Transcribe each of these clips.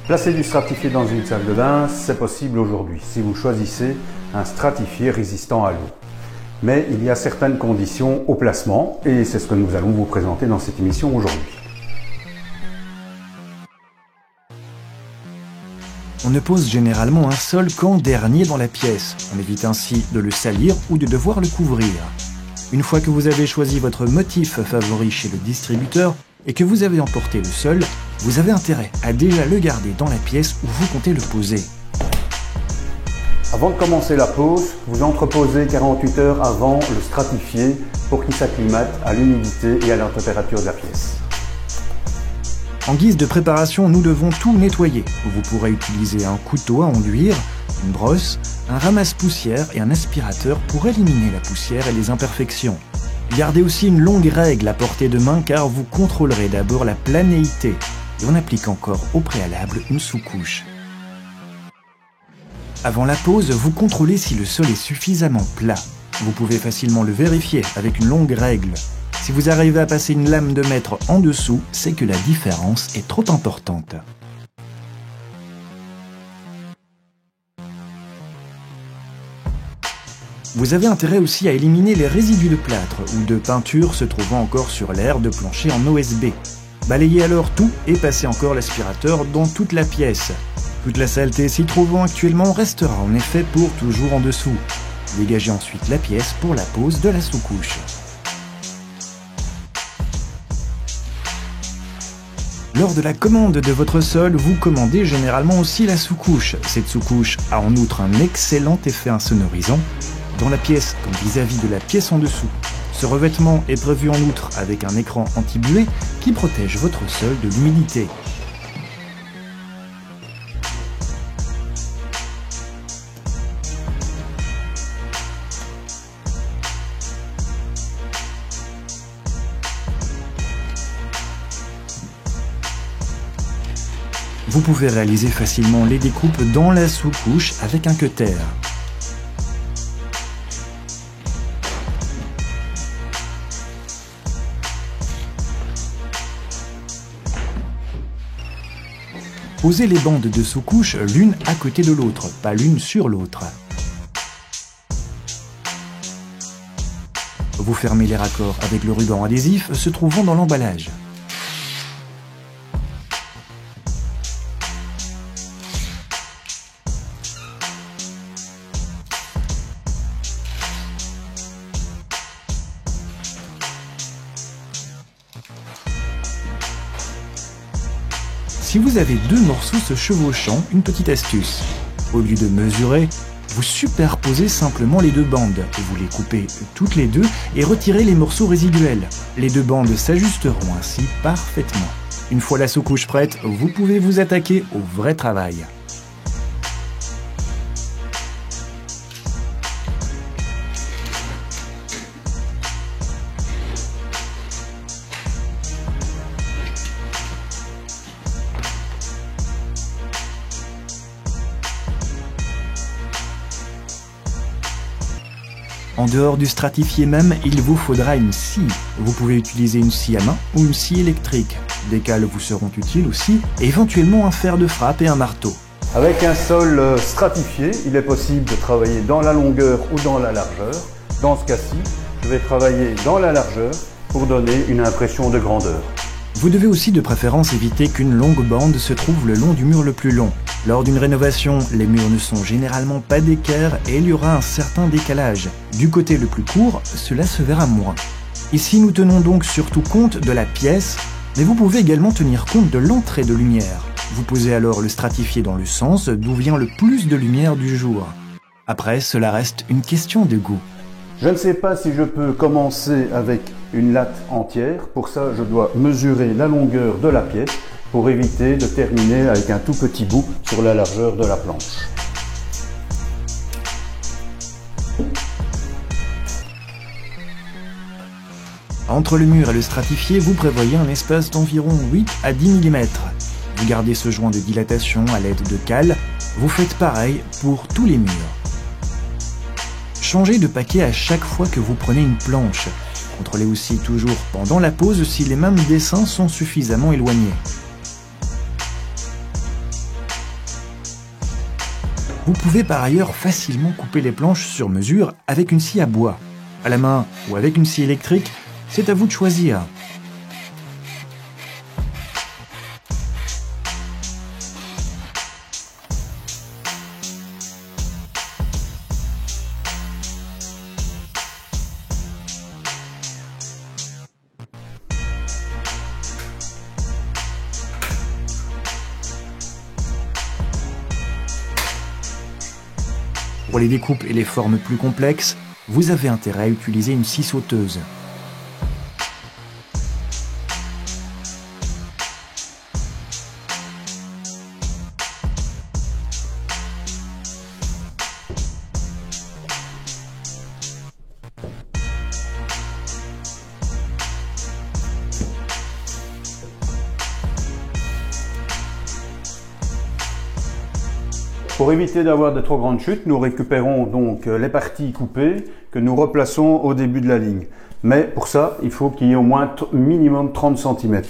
Placer du stratifié dans une salle de bain, c'est possible aujourd'hui, si vous choisissez un stratifié résistant à l'eau. Mais il y a certaines conditions au placement, et c'est ce que nous allons vous présenter dans cette émission aujourd'hui. On ne pose généralement un sol qu'en dernier dans la pièce. On évite ainsi de le salir ou de devoir le couvrir. Une fois que vous avez choisi votre motif favori chez le distributeur et que vous avez emporté le sol, vous avez intérêt à déjà le garder dans la pièce où vous comptez le poser. Avant de commencer la pose, vous entreposez 48 heures avant le stratifié pour qu'il s'acclimate à l'humidité et à la température de la pièce. En guise de préparation, nous devons tout nettoyer. Vous pourrez utiliser un couteau à enduire, une brosse, un ramasse-poussière et un aspirateur pour éliminer la poussière et les imperfections. Gardez aussi une longue règle à portée de main car vous contrôlerez d'abord la planéité et on applique encore au préalable une sous-couche. Avant la pose, vous contrôlez si le sol est suffisamment plat. Vous pouvez facilement le vérifier avec une longue règle. Si vous arrivez à passer une lame de mètre en dessous, c'est que la différence est trop importante. Vous avez intérêt aussi à éliminer les résidus de plâtre ou de peinture se trouvant encore sur l'aire de plancher en OSB. Balayez alors tout et passez encore l'aspirateur dans toute la pièce. Toute la saleté s'y trouvant actuellement restera en effet pour toujours en dessous. Dégagez ensuite la pièce pour la pose de la sous-couche. Lors de la commande de votre sol, vous commandez généralement aussi la sous-couche. Cette sous-couche a en outre un excellent effet insonorisant dans la pièce comme vis-à-vis de la pièce en dessous. Ce revêtement est prévu en outre avec un écran anti-buée qui protège votre sol de l'humidité. Vous pouvez réaliser facilement les découpes dans la sous-couche avec un cutter. Posez les bandes de sous-couche l'une à côté de l'autre, pas l'une sur l'autre. Vous fermez les raccords avec le ruban adhésif se trouvant dans l'emballage. Si vous avez deux morceaux se chevauchant, une petite astuce. Au lieu de mesurer, vous superposez simplement les deux bandes. Vous les coupez toutes les deux et retirez les morceaux résiduels. Les deux bandes s'ajusteront ainsi parfaitement. Une fois la sous-couche prête, vous pouvez vous attaquer au vrai travail. En dehors du stratifié même, il vous faudra une scie. Vous pouvez utiliser une scie à main ou une scie électrique. Des cales vous seront utiles aussi, et éventuellement un fer de frappe et un marteau. Avec un sol stratifié, il est possible de travailler dans la longueur ou dans la largeur. Dans ce cas-ci, je vais travailler dans la largeur pour donner une impression de grandeur. Vous devez aussi de préférence éviter qu'une longue bande se trouve le long du mur le plus long. Lors d'une rénovation, les murs ne sont généralement pas d'équerre et il y aura un certain décalage. Du côté le plus court, cela se verra moins. Ici, nous tenons donc surtout compte de la pièce, mais vous pouvez également tenir compte de l'entrée de lumière. Vous posez alors le stratifié dans le sens d'où vient le plus de lumière du jour. Après, cela reste une question de goût. Je ne sais pas si je peux commencer avec une latte entière. Pour ça, je dois mesurer la longueur de la pièce pour éviter de terminer avec un tout petit bout sur la largeur de la planche. Entre le mur et le stratifié, vous prévoyez un espace d'environ 8 à 10 mm. Vous gardez ce joint de dilatation à l'aide de cales. Vous faites pareil pour tous les murs. Changez de paquet à chaque fois que vous prenez une planche. Contrôlez aussi toujours pendant la pose si les mêmes dessins sont suffisamment éloignés. Vous pouvez par ailleurs facilement couper les planches sur mesure avec une scie à bois. À la main ou avec une scie électrique, c'est à vous de choisir. Pour les découpes et les formes plus complexes, vous avez intérêt à utiliser une scie sauteuse. Pour éviter d'avoir de trop grandes chutes, nous récupérons donc les parties coupées que nous replaçons au début de la ligne. Mais pour ça, il faut qu'il y ait au moins minimum 30 cm.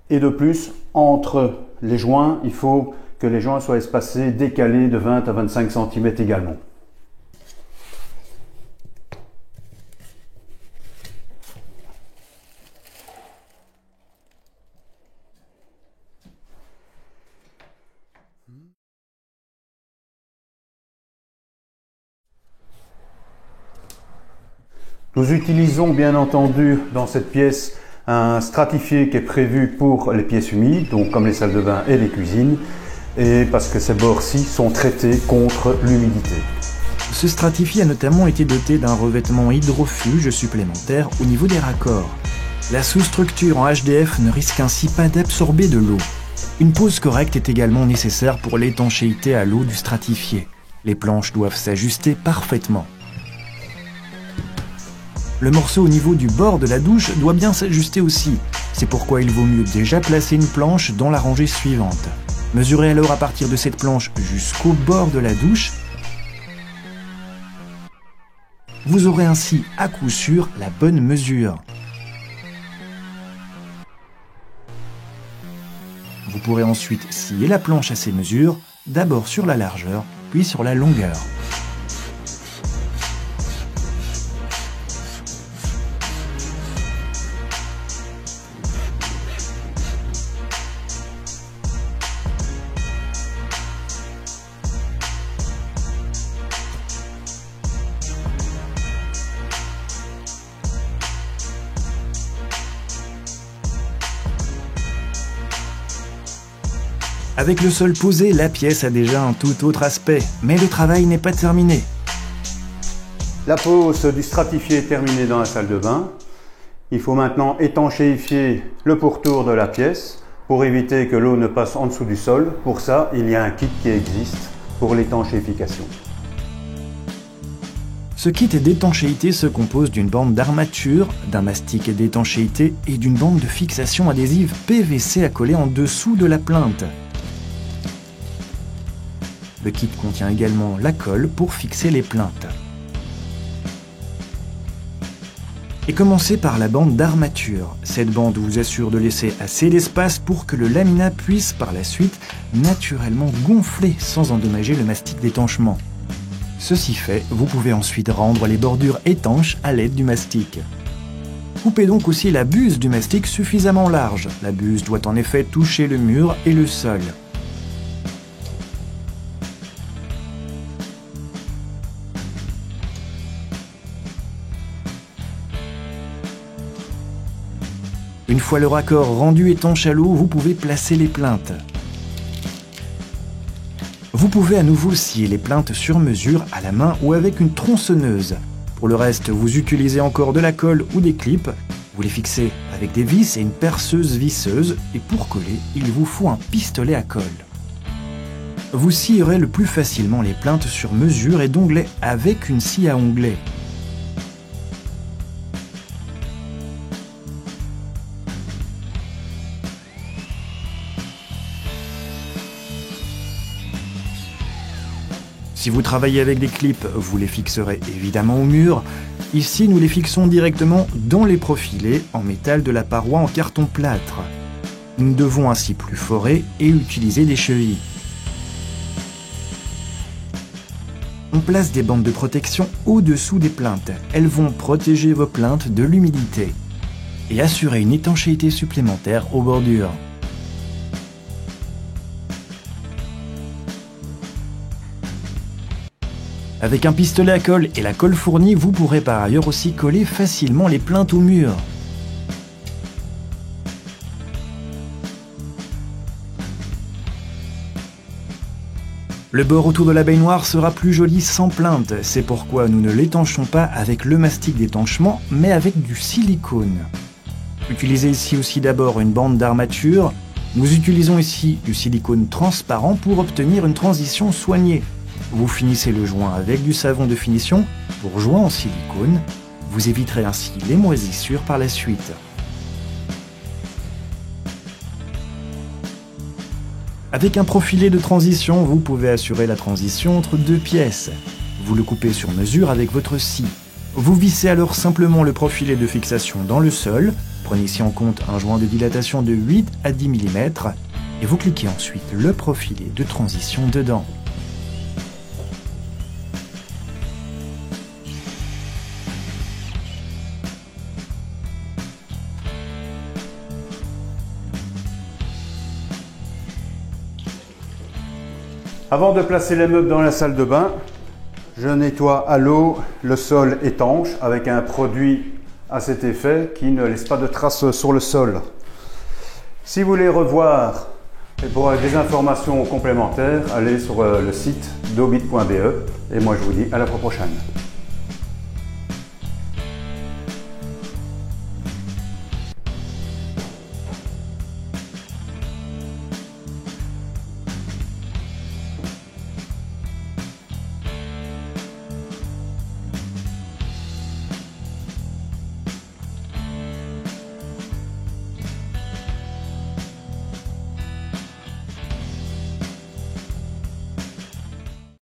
Et de plus, entre les joints, il faut que les joints soient espacés, décalés de 20 à 25 cm également. Nous utilisons bien entendu dans cette pièce un stratifié qui est prévu pour les pièces humides, donc comme les salles de bain et les cuisines, et parce que ces bords-ci sont traités contre l'humidité. Ce stratifié a notamment été doté d'un revêtement hydrofuge supplémentaire au niveau des raccords. La sous-structure en HDF ne risque ainsi pas d'absorber de l'eau. Une pose correcte est également nécessaire pour l'étanchéité à l'eau du stratifié. Les planches doivent s'ajuster parfaitement. Le morceau au niveau du bord de la douche doit bien s'ajuster aussi. C'est pourquoi il vaut mieux déjà placer une planche dans la rangée suivante. Mesurez alors à partir de cette planche jusqu'au bord de la douche. Vous aurez ainsi à coup sûr la bonne mesure. Vous pourrez ensuite scier la planche à ces mesures, d'abord sur la largeur, puis sur la longueur. Avec le sol posé, la pièce a déjà un tout autre aspect, mais le travail n'est pas terminé. La pose du stratifié est terminée dans la salle de bain. Il faut maintenant étanchéifier le pourtour de la pièce pour éviter que l'eau ne passe en dessous du sol. Pour ça, il y a un kit qui existe pour l'étanchéification. Ce kit d'étanchéité se compose d'une bande d'armature, d'un mastic d'étanchéité et d'une bande de fixation adhésive PVC à coller en dessous de la plainte. Le kit contient également la colle pour fixer les plaintes. Et commencez par la bande d'armature. Cette bande vous assure de laisser assez d'espace pour que le laminat puisse par la suite naturellement gonfler sans endommager le mastic d'étanchement. Ceci fait, vous pouvez ensuite rendre les bordures étanches à l'aide du mastic. Coupez donc aussi la buse du mastic suffisamment large. La buse doit en effet toucher le mur et le sol. Une fois le raccord rendu étanche à l'eau, vous pouvez placer les plaintes. Vous pouvez à nouveau scier les plaintes sur mesure à la main ou avec une tronçonneuse. Pour le reste, vous utilisez encore de la colle ou des clips. Vous les fixez avec des vis et une perceuse visseuse. Et pour coller, il vous faut un pistolet à colle. Vous scierez le plus facilement les plaintes sur mesure et d'onglet avec une scie à onglet. Si vous travaillez avec des clips, vous les fixerez évidemment au mur. Ici, nous les fixons directement dans les profilés en métal de la paroi en carton plâtre. Nous devons ainsi plus forer et utiliser des chevilles. On place des bandes de protection au-dessous des plinthes. Elles vont protéger vos plinthes de l'humidité et assurer une étanchéité supplémentaire aux bordures. Avec un pistolet à colle et la colle fournie, vous pourrez par ailleurs aussi coller facilement les plinthes au mur. Le bord autour de la baignoire sera plus joli sans plinthe, c'est pourquoi nous ne l'étanchons pas avec le mastic d'étanchement, mais avec du silicone. Utilisez ici aussi d'abord une bande d'armature. Nous utilisons ici du silicone transparent pour obtenir une transition soignée. Vous finissez le joint avec du savon de finition pour joint en silicone. Vous éviterez ainsi les moisissures par la suite. Avec un profilet de transition, vous pouvez assurer la transition entre deux pièces. Vous le coupez sur mesure avec votre scie. Vous vissez alors simplement le profilet de fixation dans le sol. Prenez ici en compte un joint de dilatation de 8 à 10 mm et vous cliquez ensuite le profilet de transition dedans. Avant de placer les meubles dans la salle de bain, je nettoie à l'eau le sol étanche avec un produit à cet effet qui ne laisse pas de traces sur le sol. Si vous voulez revoir et pour des informations complémentaires, allez sur le site dobit.be et moi je vous dis à la prochaine.